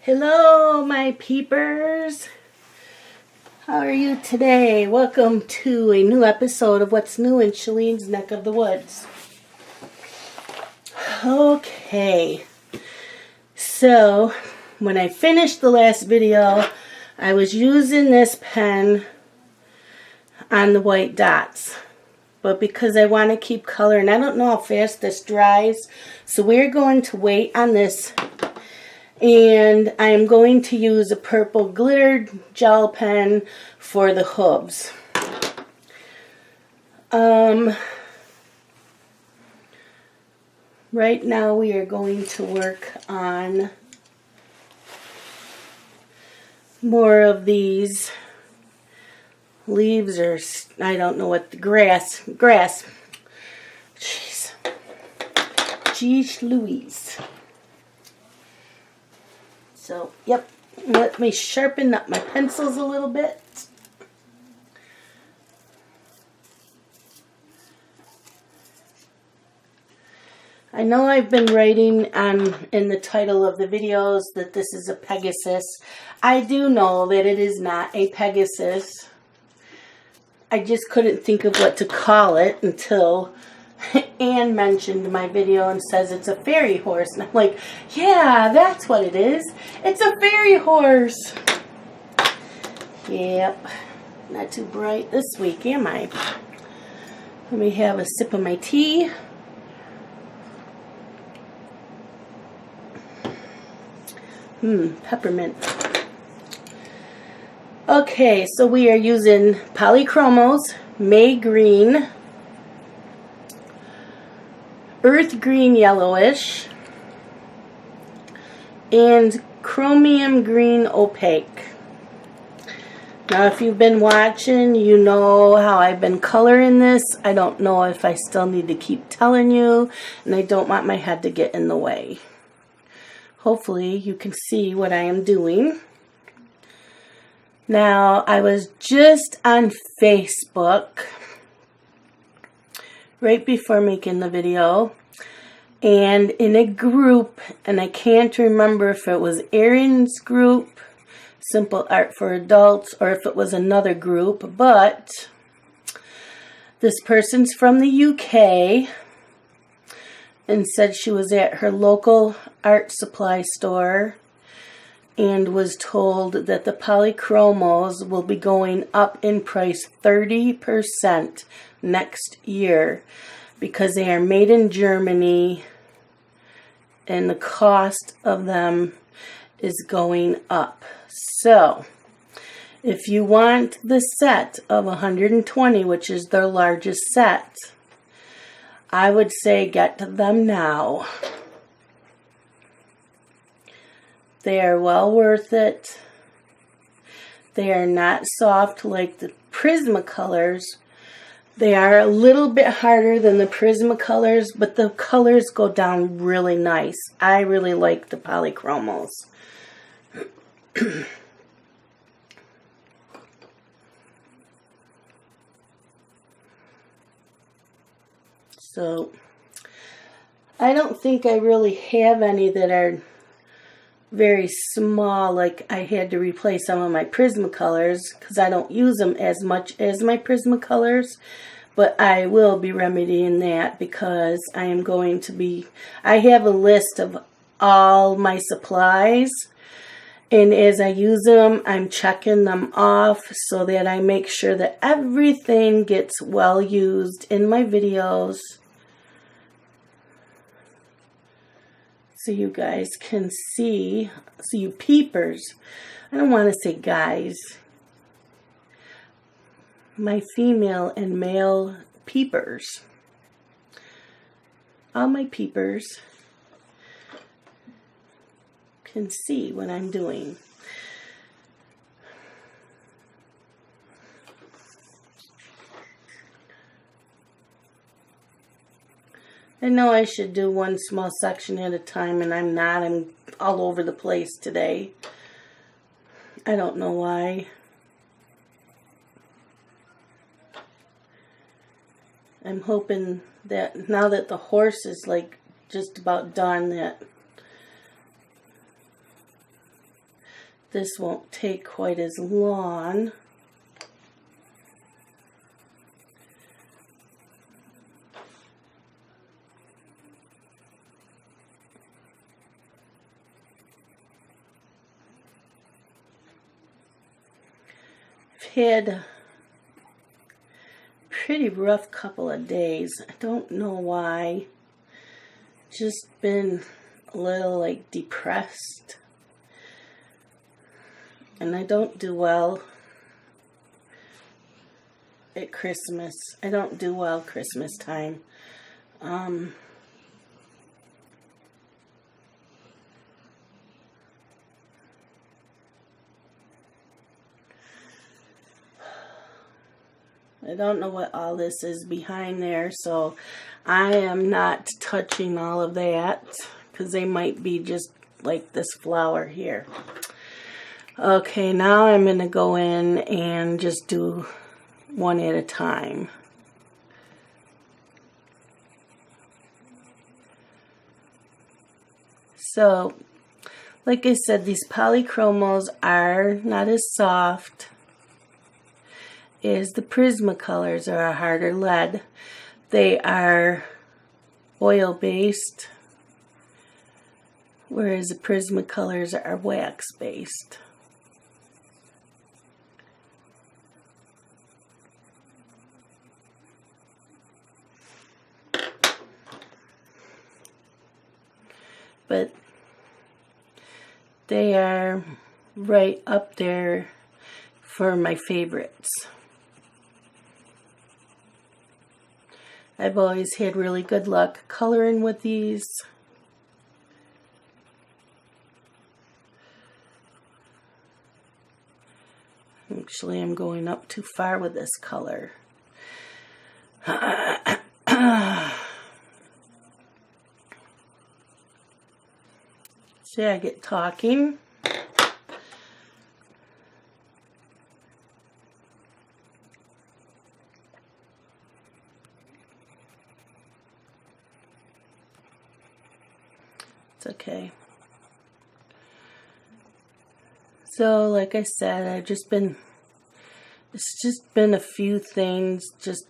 Hello, my peepers. How are you today? Welcome to a new episode of What's New in Shalene's Neck of the Woods. Okay, so when I finished the last video, I was using this pen on the white dots. But because I want to keep color, and I don't know how fast this dries, so we're going to wait on this. And I am going to use a purple glittered gel pen for the hooves. Right now we are going to work on more of these leaves, or I don't know what, the grass. Jeez Louise. So, yep, let me sharpen up my pencils a little bit. I know I've been writing in the title of the videos that this is a Pegasus. I do know that it is not a Pegasus. I just couldn't think of what to call it until Anne mentioned my video and says it's a fairy horse. And I'm like, yeah, that's what it is. It's a fairy horse. Yep. Not too bright this week, am I? Let me have a sip of my tea. Peppermint. Okay, so we are using Polychromos, May Green, Earth Green Yellowish, and Chromium Green Opaque. Now if you've been watching, you know how I've been coloring this. I don't know if I still need to keep telling you, and I don't want my head to get in the way. Hopefully you can see what I am doing. Now I was just on Facebook right before making the video, and in a group, and I can't remember if it was Erin's group, Simple Art for Adults, or if it was another group, but this person's from the UK and said she was at her local art supply store and was told that the Polychromos will be going up in price 30% next year because they are made in Germany and the cost of them is going up. So if you want the set of 120, which is their largest set, I would say get them now. They are well worth it. They are not soft like the Prismacolors. They are a little bit harder than the Prismacolors, but the colors go down really nice. I really like the Polychromos. So, I don't think I really have any that are very small, like I had to replace some of my Prismacolors because I don't use them as much as my Prismacolors, but I will be remedying that because I am going to be, I have a list of all my supplies, and as I use them, I'm checking them off so that I make sure that everything gets well used in my videos. So you guys can see, so you peepers, I don't want to say guys, my female and male peepers, all my peepers can see what I'm doing. I know I should do one small section at a time, and I'm not. I'm all over the place today. I don't know why. I'm hoping that now that the horse is like just about done, that this won't take quite as long. I've had a pretty rough couple of days. I don't know why. Just been a little like depressed. And I don't do well at Christmas. I don't do well Christmas time. I don't know what all this is behind there, so I am not touching all of that because they might be just like this flower here. Okay, now I'm going to go in and just do one at a time. So, like I said, these Polychromos are not as soft as the Prismacolors or a harder lead. They are oil-based, whereas the Prismacolors are wax-based. But they are right up there for my favorites. I've always had really good luck coloring with these. Actually, I'm going up too far with this color. See, I get talking. It's okay. So, like I said, it's just been a few things, just,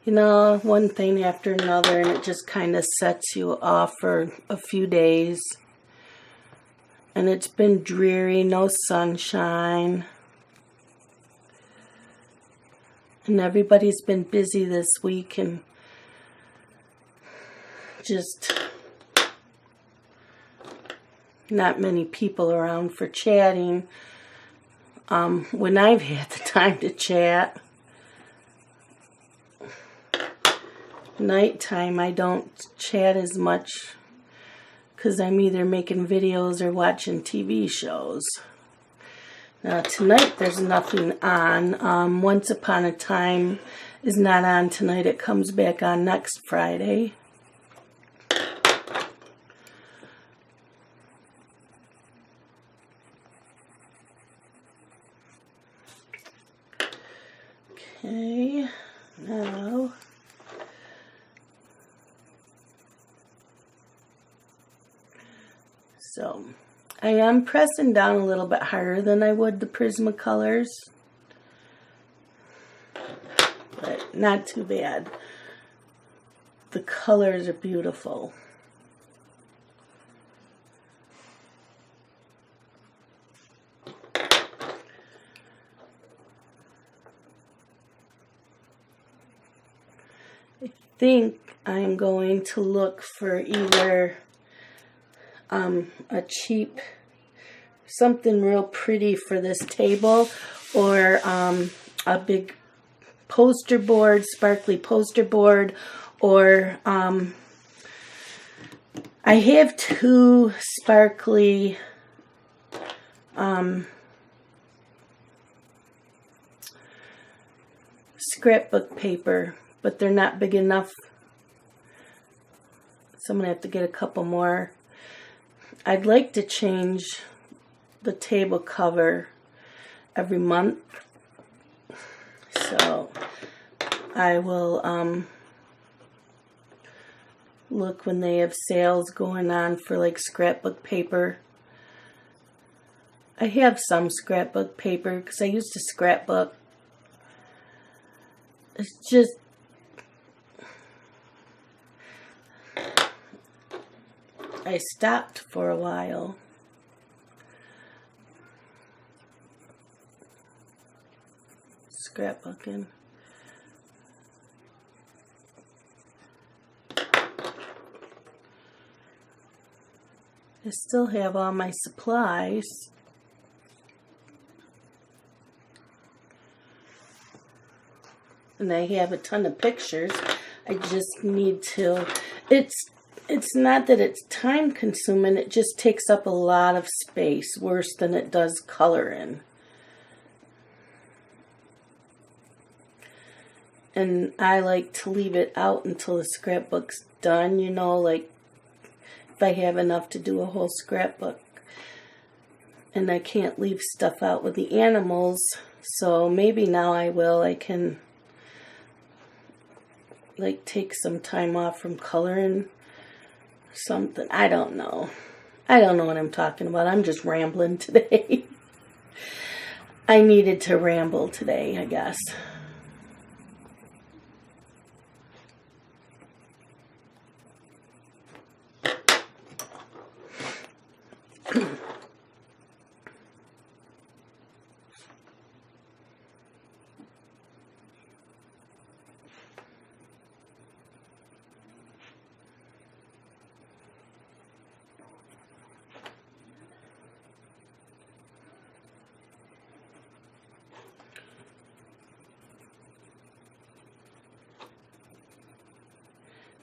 you know, one thing after another, and it just kind of sets you off for a few days. And it's been dreary, no sunshine. And everybody's been busy this week and just not many people around for chatting. When I've had the time to chat, nighttime I don't chat as much because I'm either making videos or watching TV shows. Now tonight there's nothing on. Once Upon a Time is not on tonight. It comes back on next Friday. Okay, now so I am pressing down a little bit harder than I would the Prismacolors, but not too bad. The colors are beautiful. I think I'm going to look for either a cheap, something real pretty for this table, or a big poster board, sparkly poster board, or I have two sparkly scrapbook paper, but they're not big enough, so I'm going to have to get a couple more. I'd like to change the table cover every month, so I will look when they have sales going on for like scrapbook paper I have some scrapbook paper because I used to scrapbook. It's just, I stopped for a while. Scrapbooking. I still have all my supplies. And I have a ton of pictures. I just need to, it's not that it's time consuming, it just takes up a lot of space, worse than it does coloring. And I like to leave it out until the scrapbook's done, you know, like if I have enough to do a whole scrapbook. And I can't leave stuff out with the animals, so maybe now I will. I can like take some time off from coloring something. I don't know. I don't know what I'm talking about. I'm just rambling today. I needed to ramble today, I guess.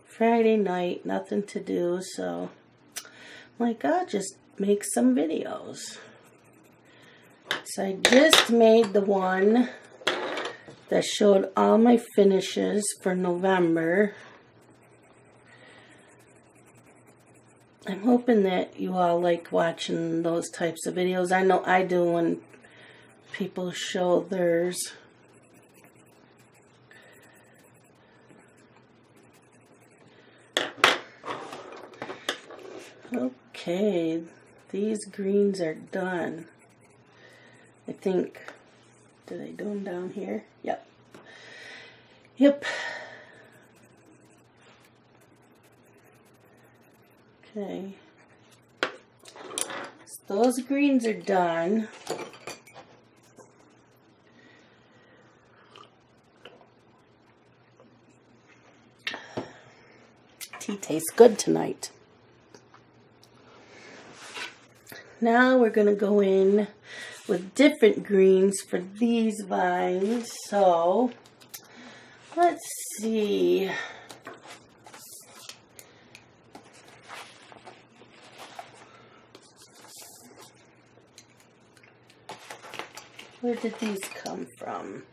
Friday night, nothing to do, so I'm like, I'll just make some videos. So I just made the one that showed all my finishes for November. I'm hoping that you all like watching those types of videos. I know I do when people show theirs. Okay, these greens are done. I think, did I do them down here? Yep. Yep. Okay. So those greens are done. Tea tastes good tonight. Now we're going to go in with different greens for these vines. So, let's see. Where did these come from?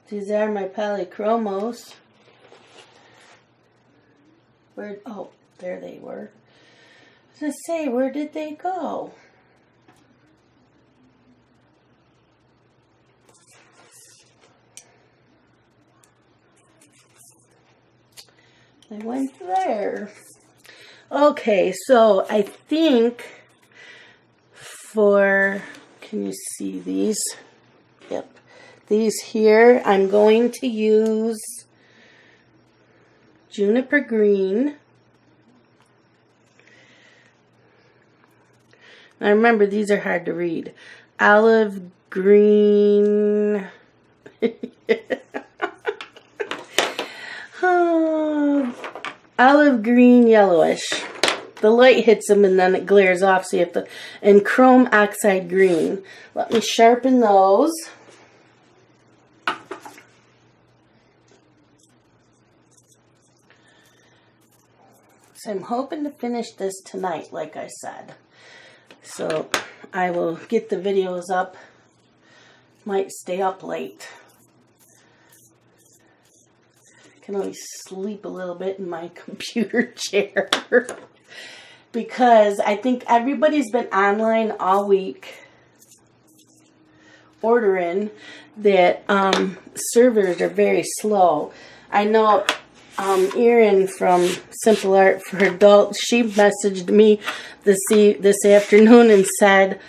These are my Polychromos. Where, oh, there they were. I was going to say, where did they go? They went there. Okay, so I think for, can you see these? Yep. These here, I'm going to use juniper green. Now remember, these are hard to read. Olive green. Oh, olive green yellowish. The light hits them and then it glares off, so you have to, and chrome oxide green. Let me sharpen those. So I'm hoping to finish this tonight, like I said. So I will get the videos up. Might stay up late. Can only sleep a little bit in my computer chair. Because I think everybody's been online all week ordering that servers are very slow. I know Erin from Simple Art for Adults, she messaged me this afternoon and said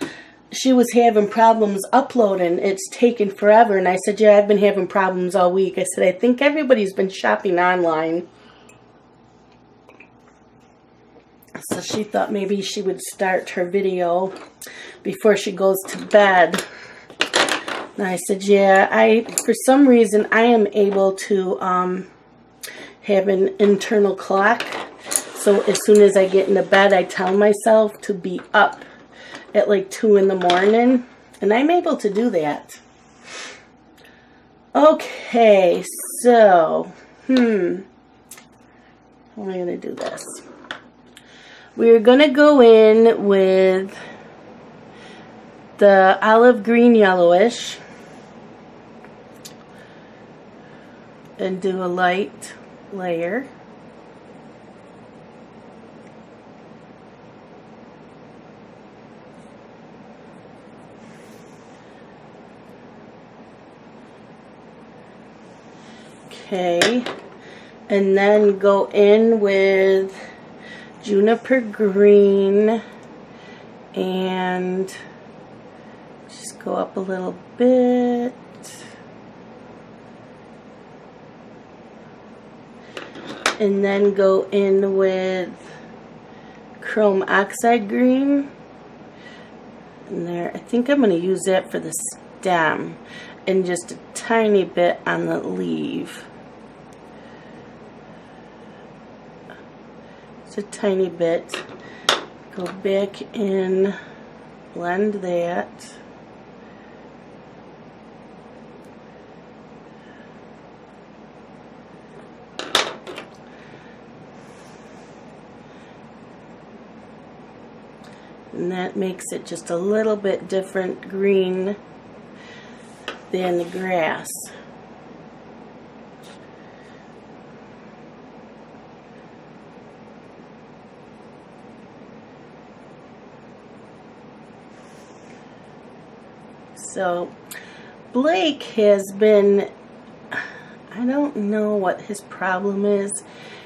she was having problems uploading. It's taken forever. And I said, yeah, I've been having problems all week. I said, I think everybody's been shopping online. So she thought maybe she would start her video before she goes to bed. And I said, yeah, for some reason, I am able to have an internal clock. So as soon as I get into bed, I tell myself to be up at like 2 in the morning. And I'm able to do that. Okay, so, how am I going to do this? We're going to go in with the olive green yellowish and do a light layer. Okay, and then go in with juniper green and just go up a little bit. And then go in with chrome oxide green. And there, I think I'm going to use that for the stem and just a tiny bit on the leaf. Just a tiny bit. Go back in, blend that. And that makes it just a little bit different green than the grass. So Blake has been, I don't know what his problem is.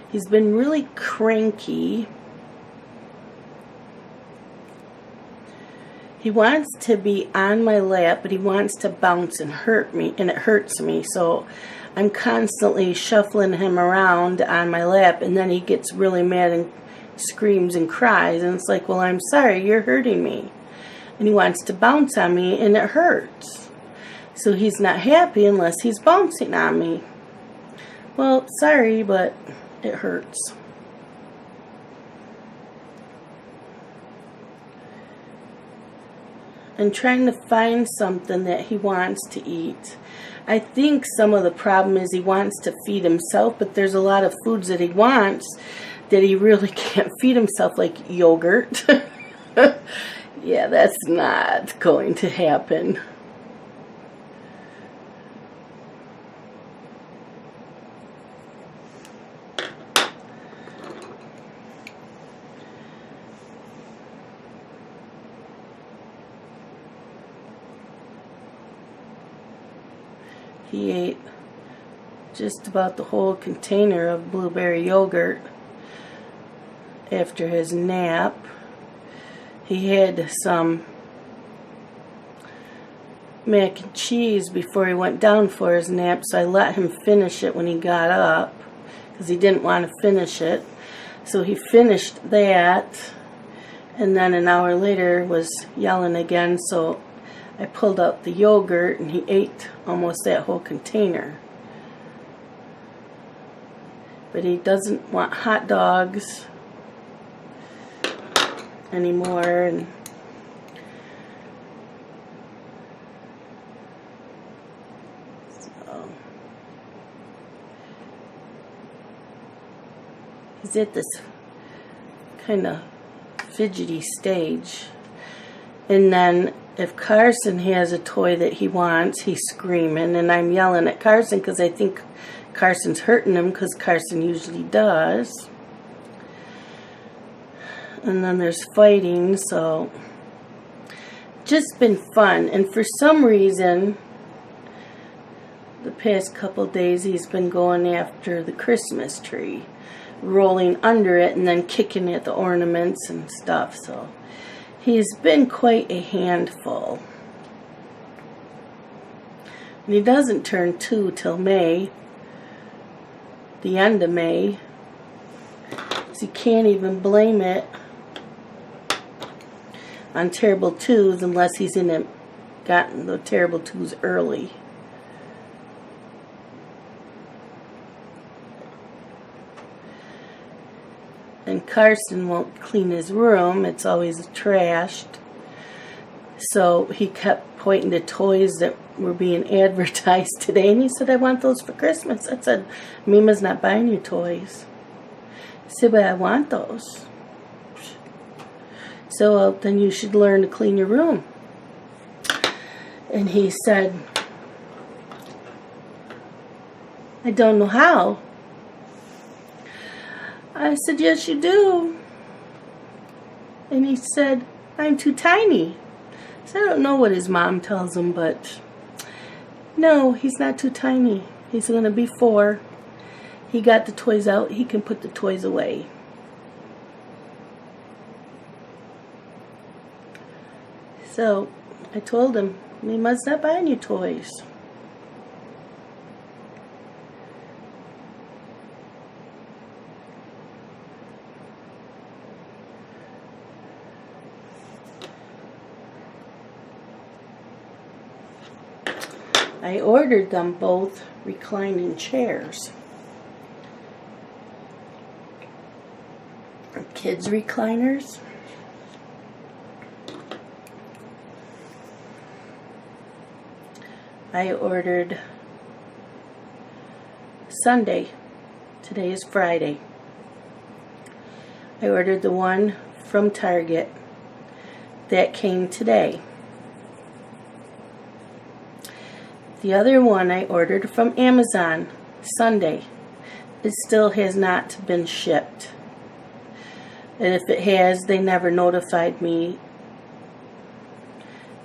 He's been really cranky. He wants to be on my lap, but he wants to bounce and hurt me, and it hurts me. So I'm constantly shuffling him around on my lap, and then he gets really mad and screams and cries. And it's like, well, I'm sorry, you're hurting me. And he wants to bounce on me, and it hurts. So he's not happy unless he's bouncing on me. Well, sorry, but it hurts. And trying to find something that he wants to eat. I think some of the problem is he wants to feed himself, but there's a lot of foods that he wants that he really can't feed himself, like yogurt. Yeah, that's not going to happen. He ate just about the whole container of blueberry yogurt after his nap. He had some mac and cheese before he went down for his nap, so I let him finish it when he got up because he didn't want to finish it. So he finished that, and then an hour later was yelling again, so I pulled out the yogurt and he ate almost that whole container. But he doesn't want hot dogs anymore, and so he's at this kind of fidgety stage. And then if Carson has a toy that he wants, he's screaming, and I'm yelling at Carson because I think Carson's hurting him, because Carson usually does. And then there's fighting, so just been fun. And for some reason, the past couple days he's been going after the Christmas tree, rolling under it and then kicking at the ornaments and stuff. So he's been quite a handful. And he doesn't turn 2 till May, the end of May. So you can't even blame it on terrible twos unless he's gotten the terrible twos early. And Carson won't clean his room. It's always trashed. So he kept pointing to toys that were being advertised today. And he said, I want those for Christmas. I said, Mima's not buying you toys. He said, but I want those. So well, then you should learn to clean your room. And he said, I don't know how. I said, yes, you do. And he said, I'm too tiny. So I don't know what his mom tells him, but no, he's not too tiny. He's going to be 4. He got the toys out. He can put the toys away. So I told him, we must not buy any toys. I ordered them both reclining chairs. Kids recliners. I ordered Sunday. Today is Friday. I ordered the one from Target that came today. The other one I ordered from Amazon Sunday. It still has not been shipped. And if it has, they never notified me.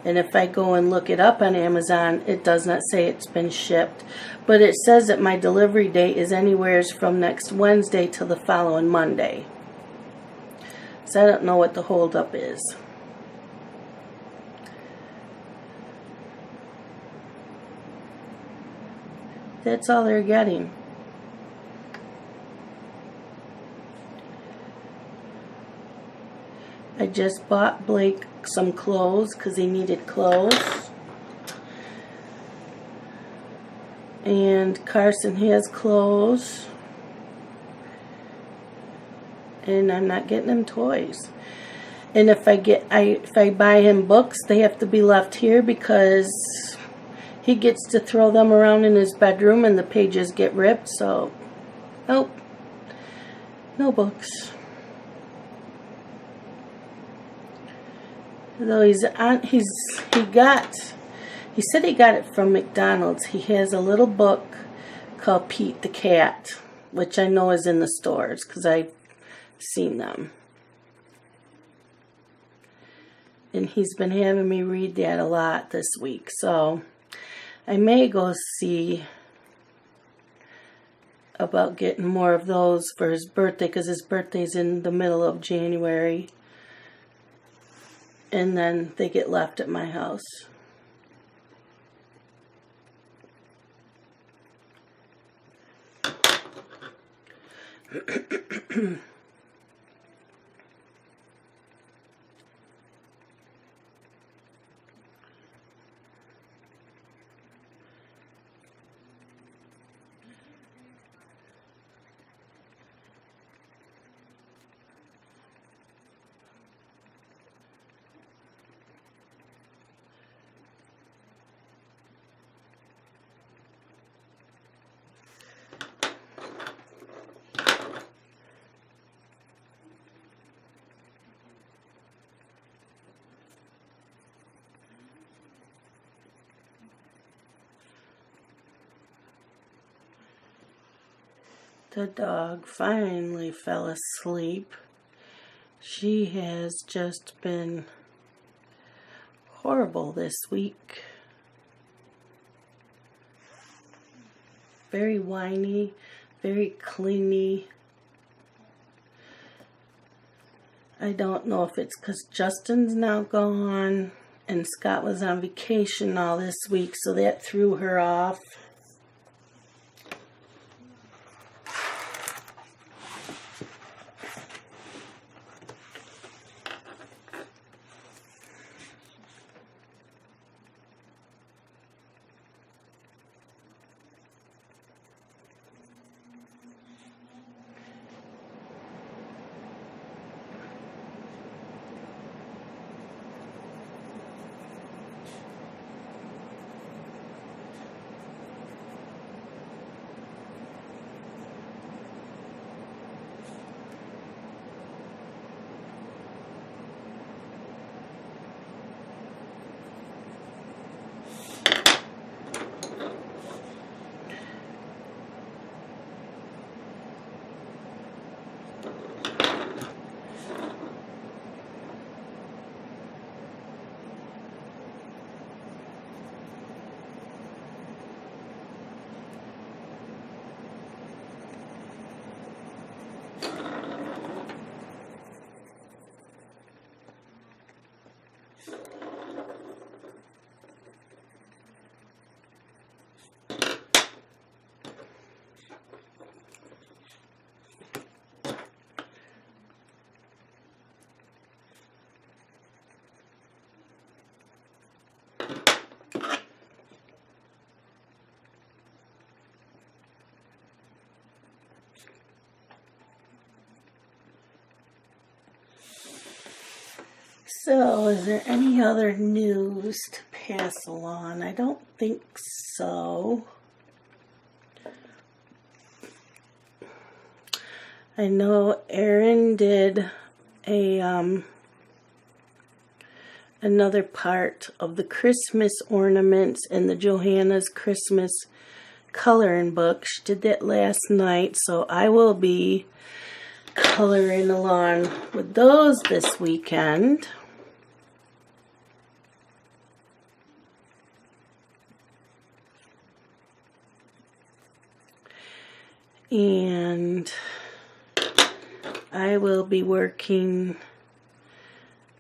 And if I go and look it up on Amazon, it does not say it's been shipped. But it says that my delivery date is anywhere from next Wednesday till the following Monday. So I don't know what the holdup is. That's all they're getting. I just bought Blake some clothes because he needed clothes. And Carson has clothes. And I'm not getting him toys. And if I buy him books, they have to be left here because he gets to throw them around in his bedroom and the pages get ripped. So, nope, no books. Though he said he got it from McDonald's. He has a little book called Pete the Cat, which I know is in the stores because I've seen them. And he's been having me read that a lot this week. So I may go see about getting more of those for his birthday because his birthday's in the middle of January. And then they get left at my house. The dog finally fell asleep. She has just been horrible this week. very whiny, very clingy. I don't know if it's because Justin's now gone and Scott was on vacation all this week, so that threw her off. So, is there any other news to pass along? I don't think so. I know Erin did another part of the Christmas ornaments in the Johanna's Christmas coloring book. She did that last night, so I will be coloring along with those this weekend. And I will be working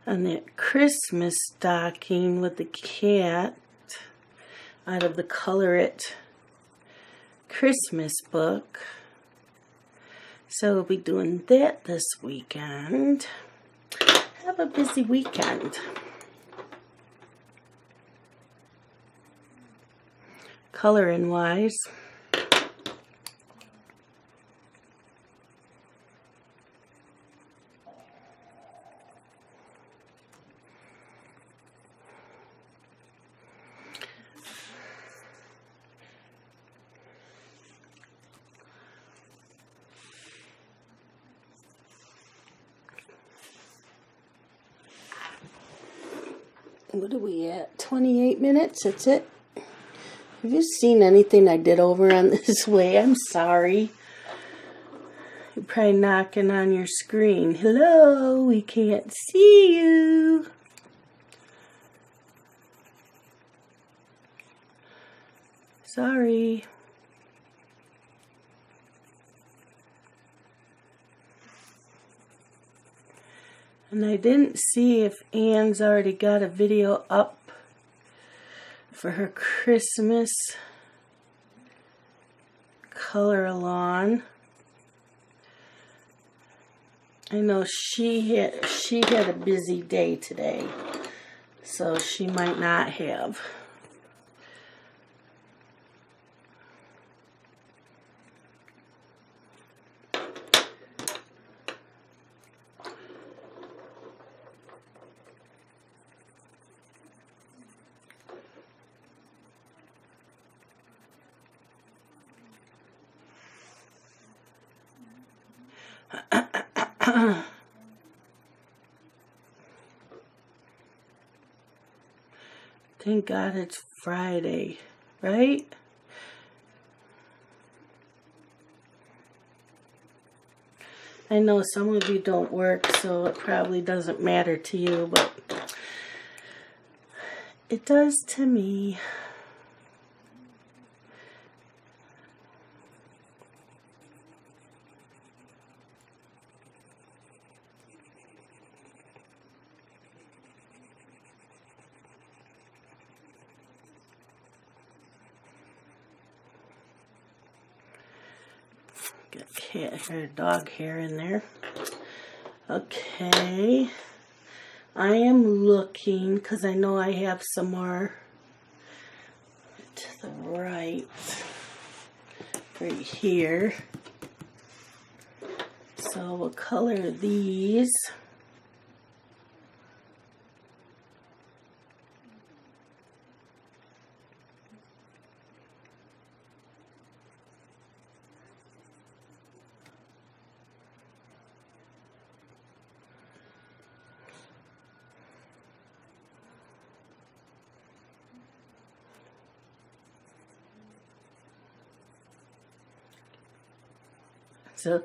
on that Christmas stocking with the cat out of the Color It Christmas book. So we'll be doing that this weekend. Have a busy weekend. Coloring wise. What are we at? 28 minutes? That's it? Have you seen anything I did over on this way? I'm sorry. You're probably knocking on your screen. Hello, we can't see you. Sorry. And I didn't see if Anne's already got a video up for her Christmas color along. I know she had a busy day today, so she might not have. Thank God it's Friday, right? I know some of you don't work, so it probably doesn't matter to you, but it does to me. Got cat hair, dog hair in there. Okay. I am looking, because I know I have some more to the right here. So we'll color these. So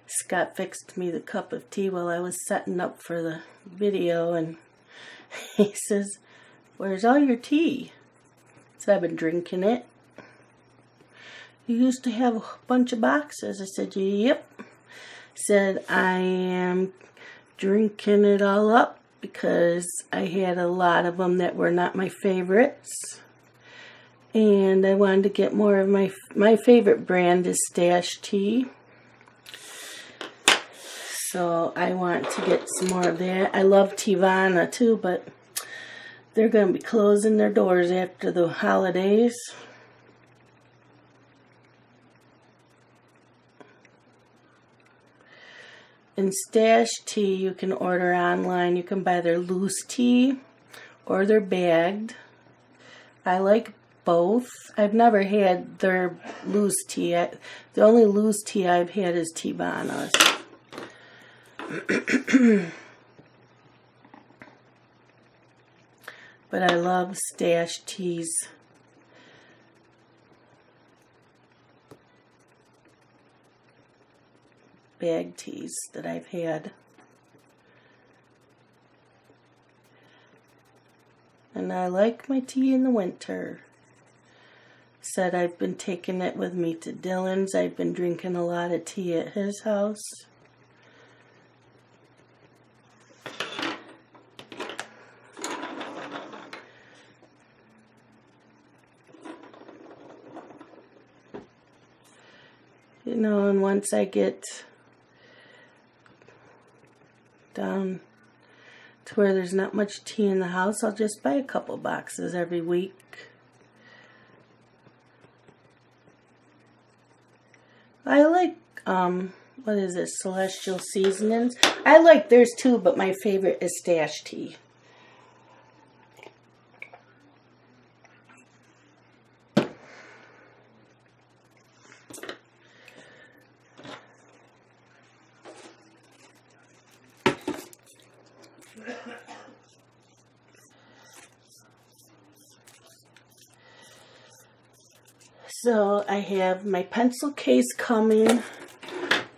Scott fixed me the cup of tea while I was setting up for the video, and he says, "Where's all your tea?" So I've been drinking it. "You used to have a bunch of boxes." I said, "Yep." Said, "I am drinking it all up because I had a lot of them that were not my favorites. And I wanted to get more of my favorite brand is Stash Tea. So I want to get some more of that. I love Tivana too, but they're going to be closing their doors after the holidays. In Stash Tea, you can order online. You can buy their loose tea or their bagged. I like both. I've never had their loose tea. The only loose tea I've had is Tivana's. But I love Stash Tea's bag teas that I've had. And I like my tea in the winter. Said I've been taking it with me to Dylan's. I've been drinking a lot of tea at his house. You know, and once I get down to where there's not much tea in the house, I'll just buy a couple boxes every week. I like, what is it, Celestial Seasonings? I like theirs too, but my favorite is Stash Tea. So I have my pencil case coming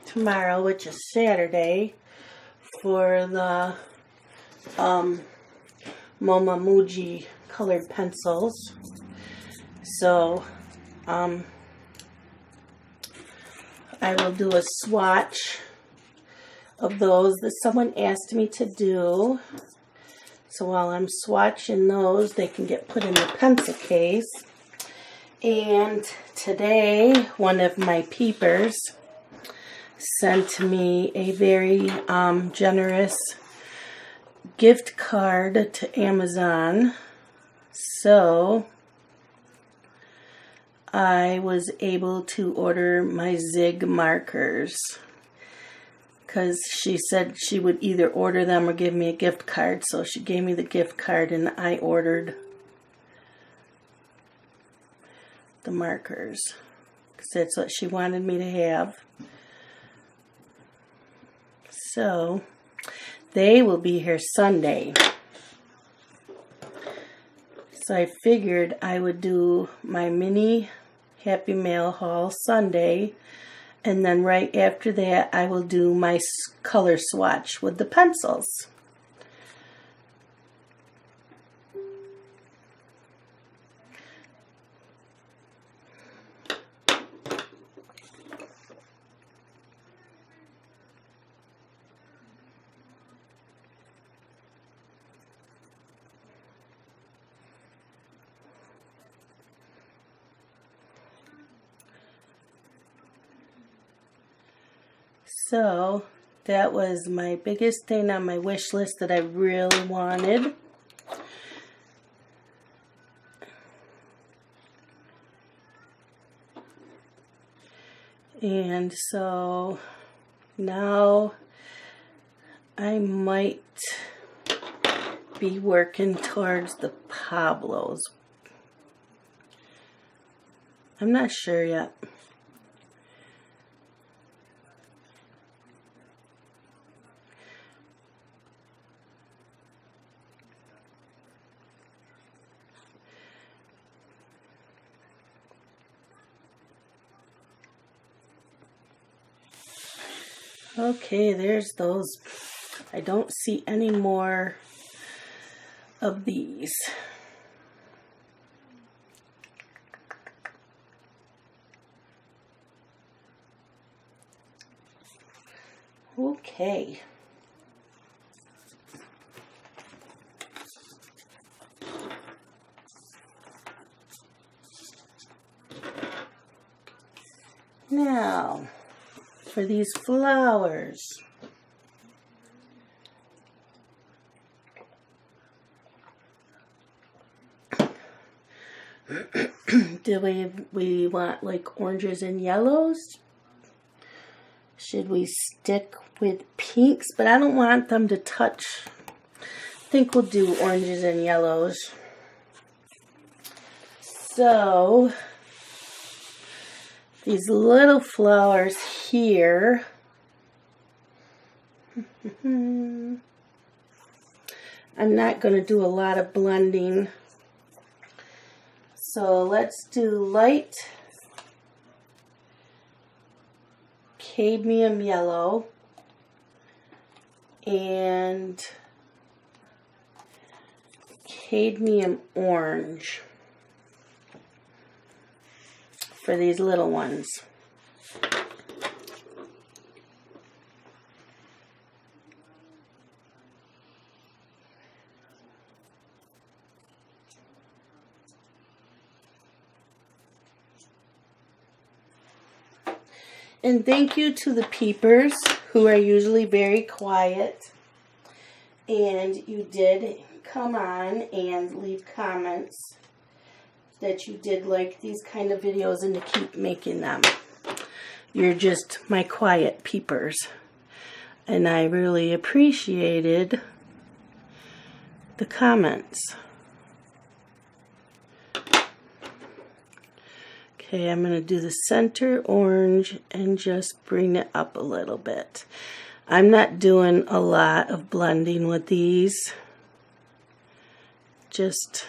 tomorrow, which is Saturday, for the Moma Muji colored pencils. So I will do a swatch of those that someone asked me to do. So while I'm swatching those, they can get put in the pencil case. And today, one of my peepers sent me a very generous gift card to Amazon. So I was able to order my Zig markers, because she said she would either order them or give me a gift card. So she gave me the gift card and I ordered the markers, because that's what she wanted me to have. So they will be here Sunday. So I figured I would do my mini Happy Mail haul Sunday, and then right after that I will do my color swatch with the pencils. So that was my biggest thing on my wish list that I really wanted. And so now I might be working towards the Pablos. I'm not sure yet. Okay, there's those. I don't see any more of these. Okay. Now, for these flowers. Do we want like oranges and yellows? Should we stick with pinks? But I don't want them to touch. I think we'll do oranges and yellows. So these little flowers here. I'm not going to do a lot of blending. So let's do light cadmium yellow and cadmium orange for these little ones. And thank you to the peepers who are usually very quiet. And you did come on and leave comments that you did like these kind of videos and to keep making them. You're just my quiet peepers. And I really appreciated the comments. Okay, I'm going to do the center orange and just bring it up a little bit. I'm not doing a lot of blending with these. Just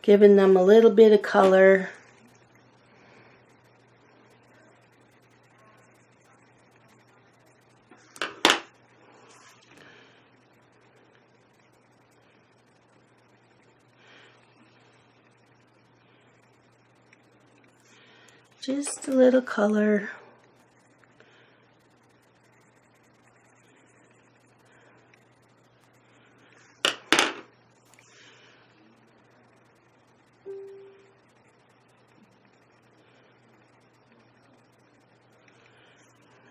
giving them a little bit of color. Just a little color.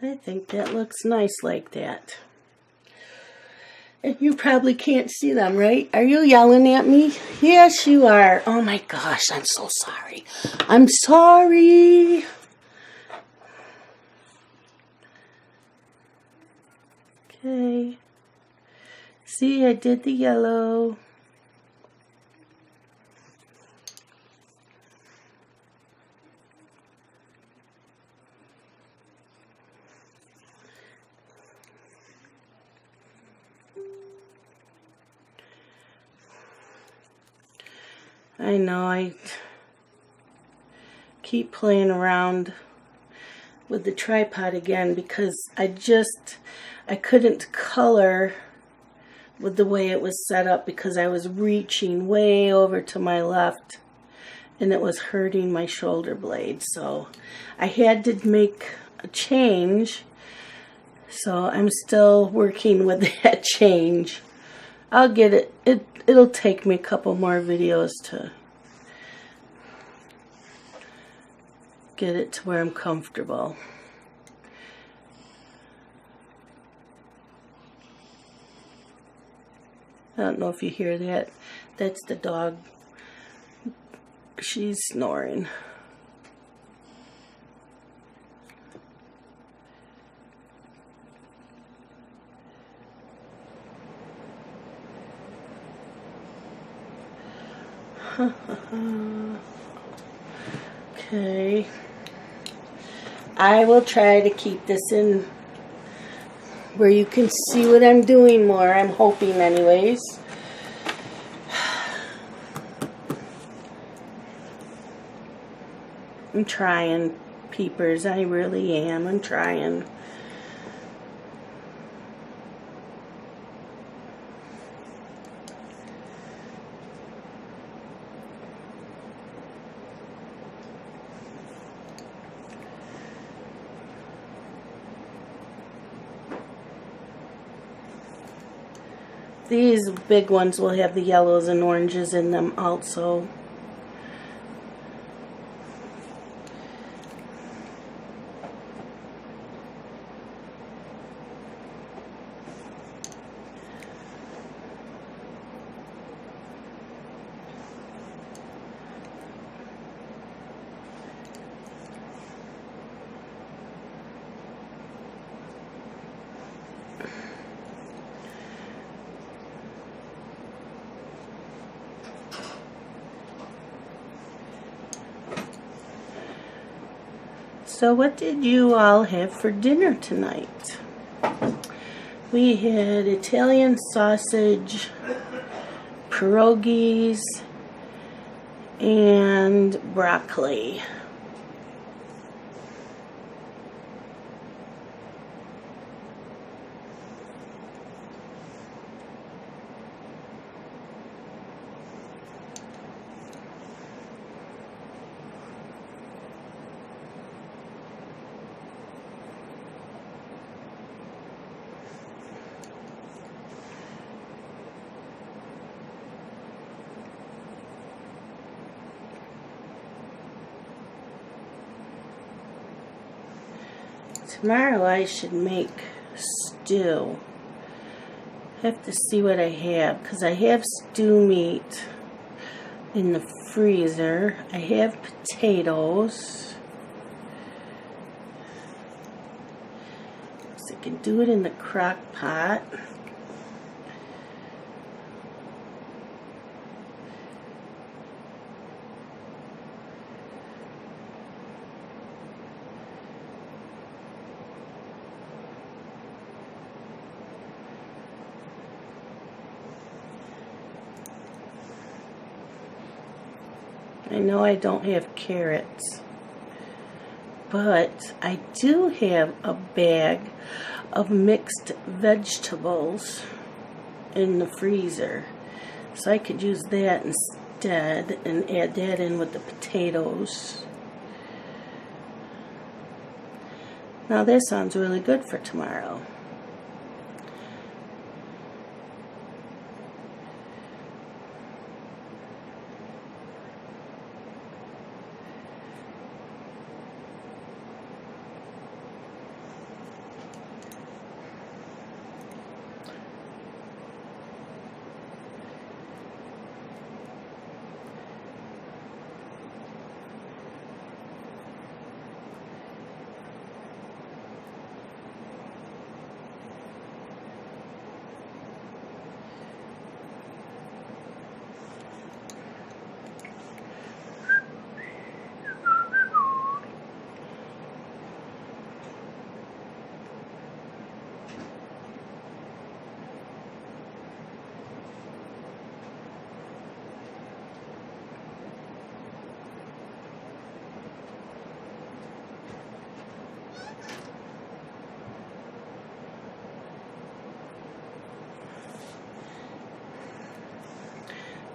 I think that looks nice like that. And you probably can't see them, right? Are you yelling at me? Yes, you are. Oh my gosh, I'm so sorry. I'm sorry. Okay. See, I did the yellow. I know I keep playing around with the tripod again because I couldn't color with the way it was set up because I was reaching way over to my left and it was hurting my shoulder blade. So I had to make a change. So I'm still working with that change. I'll get it. It'll take me a couple more videos to get it to where I'm comfortable. I don't know if you hear that. That's the dog. She's snoring. Okay. I will try to keep this in where you can see what I'm doing more. I'm hoping anyways. I'm trying, peepers. I really am. I'm trying. These big ones will have the yellows and oranges in them also. So what did you all have for dinner tonight? We had Italian sausage, pierogies, and broccoli. Tomorrow I should make stew. I have to see what I have, because I have stew meat in the freezer. I have potatoes. So I can do it in the crock pot. I know I don't have carrots, but I do have a bag of mixed vegetables in the freezer. So I could use that instead and add that in with the potatoes. Now that sounds really good for tomorrow.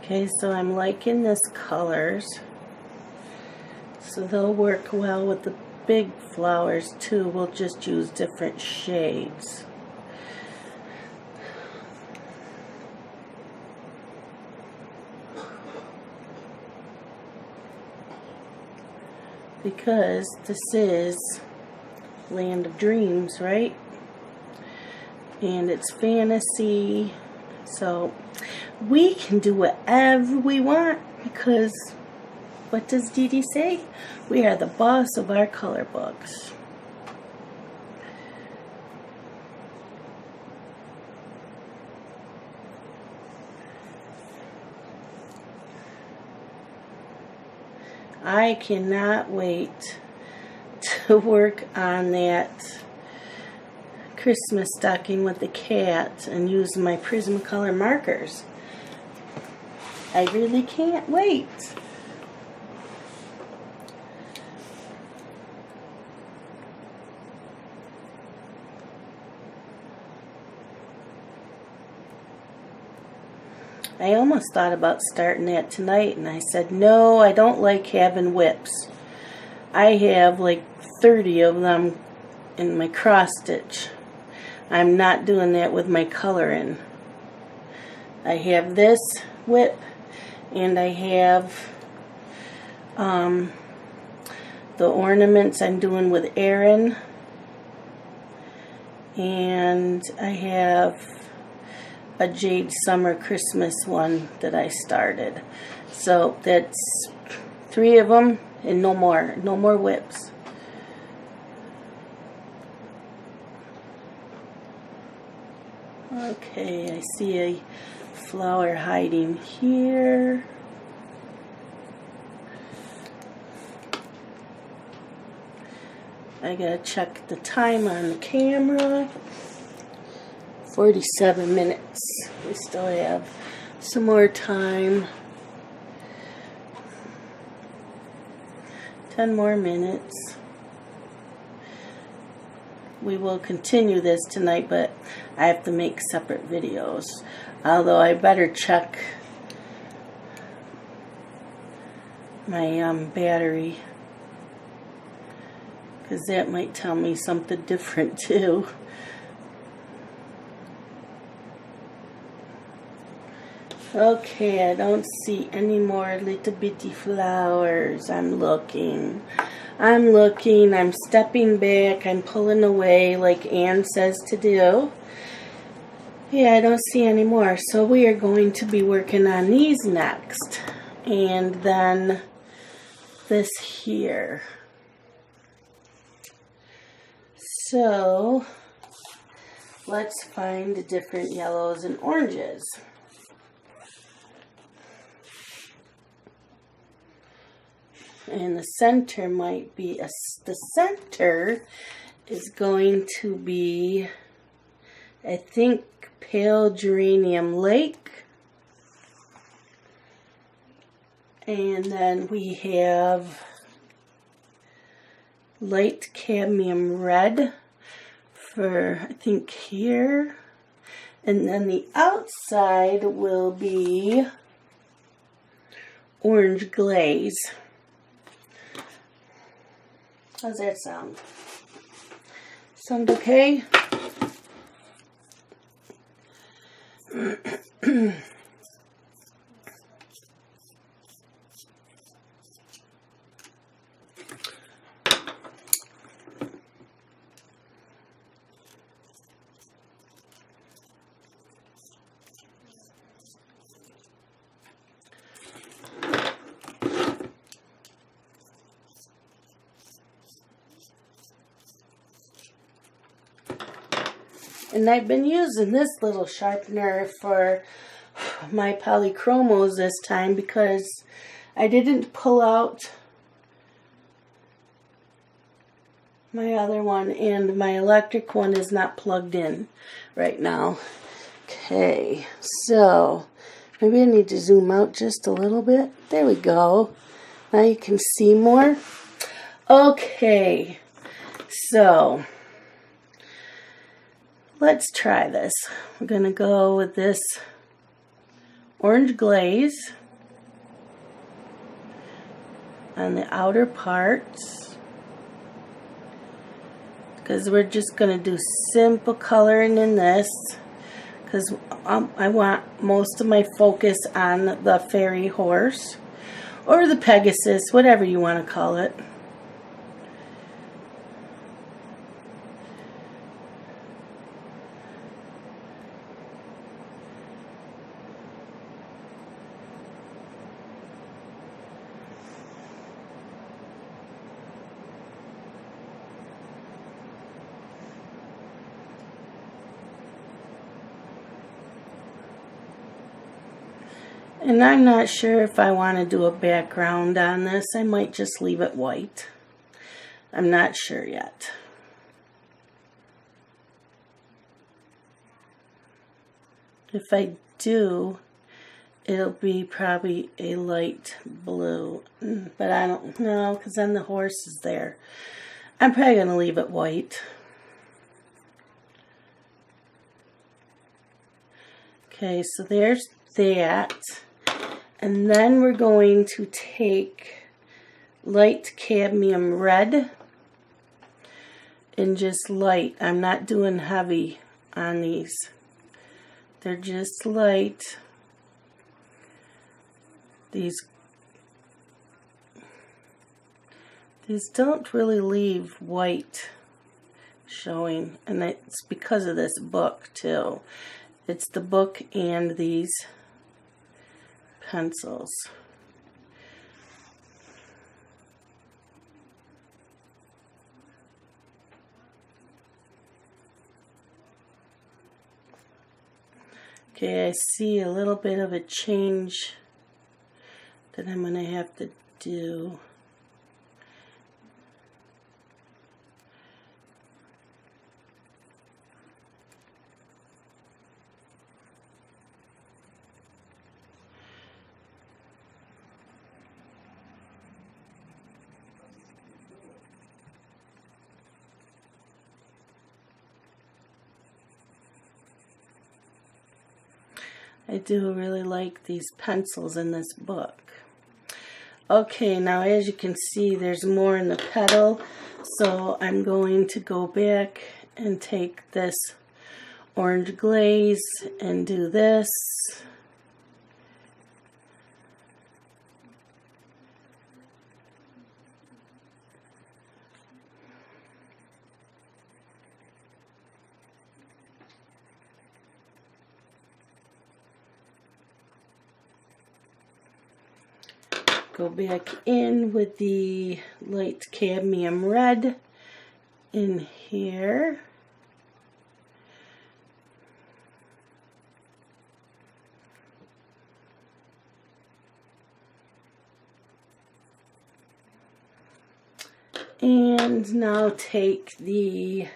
Okay, so I'm liking this colors. So they'll work well with the big flowers too. We'll just use different shades. Because this is Land of Dreams, right? And it's fantasy, So we can do whatever we want because what does Dee Dee say? We are the boss of our color books. I cannot wait to work on that Christmas stocking with the cat and use my Prismacolor markers. I really can't wait. I almost thought about starting that tonight, and I said, no, I don't like having whips. I have like 30 of them in my cross stitch. I'm not doing that with my coloring. I have this whip, and I have the ornaments I'm doing with Erin, and I have a Jade Summer Christmas one that I started. So that's 3 of them and no more whips. Okay, I see a flower hiding here. I gotta check the time on the camera. 47 minutes. We still have some more time. 10 more minutes. We will continue this tonight, but I have to make separate videos. Although I better check my battery, because that might tell me something different too. Okay, I don't see any more little bitty flowers. I'm looking, I'm stepping back, I'm pulling away like Anne says to do. Yeah, I don't see any more. So we are going to be working on these next. And then this here. So let's find the different yellows and oranges. And the center might be, the center is going to be, I think, Pale Geranium Lake. And then we have Light Cadmium Red for, I think, here. And then the outside will be Orange Glaze. How's that sound? Sound okay? And I've been using this little sharpener for my Polychromos this time because I didn't pull out my other one and my electric one is not plugged in right now. Okay, so maybe I need to zoom out just a little bit. There we go. Now you can see more. Okay, so let's try this. We're going to go with this orange glaze on the outer parts because we're just going to do simple coloring in this because I want most of my focus on the fairy horse or the Pegasus, whatever you want to call it. And I'm not sure if I want to do a background on this. I might just leave it white. I'm not sure yet. If I do, it'll be probably a light blue. But I don't know, because then the horse is there. I'm probably going to leave it white. Okay, so there's that. And then we're going to take light cadmium red and just light. I'm not doing heavy on these. They're just light. These don't really leave white showing, and it's because of this book too. It's the book and these pencils. Okay, I see a little bit of a change that I'm going to have to do. I do really like these pencils in this book. Okay, now as you can see, there's more in the petal, so I'm going to go back and take this orange glaze and do this. Go back in with the light cadmium red in here. And now take the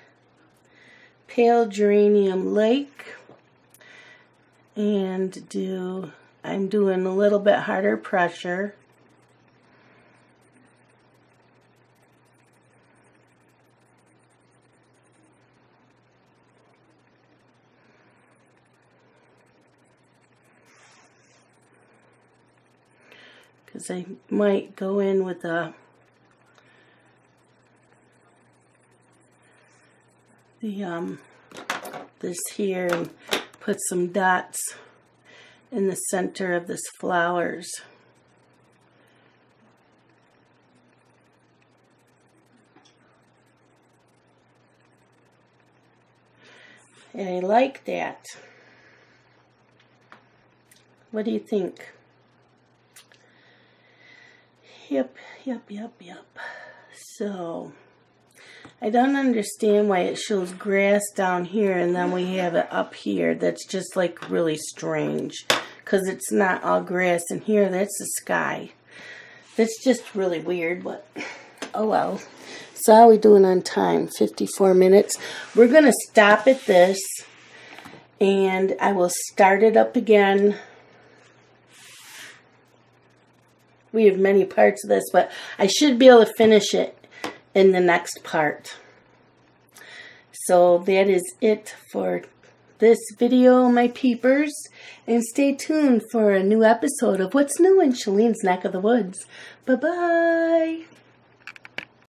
pale geranium lake and I'm doing a little bit harder pressure. Because I might go in with this here and put some dots in the center of this flowers. And I like that. What do you think? Yep. So, I don't understand why it shows grass down here and then we have it up here. That's just like really strange. Because it's not all grass in here. That's the sky. That's just really weird, but oh well. So how are we doing on time? 54 minutes. We're going to stop at this and I will start it up again. We have many parts of this, but I should be able to finish it in the next part. So that is it for this video, my peepers. And stay tuned for a new episode of What's New in Shalene's Neck of the Woods. Bye-bye.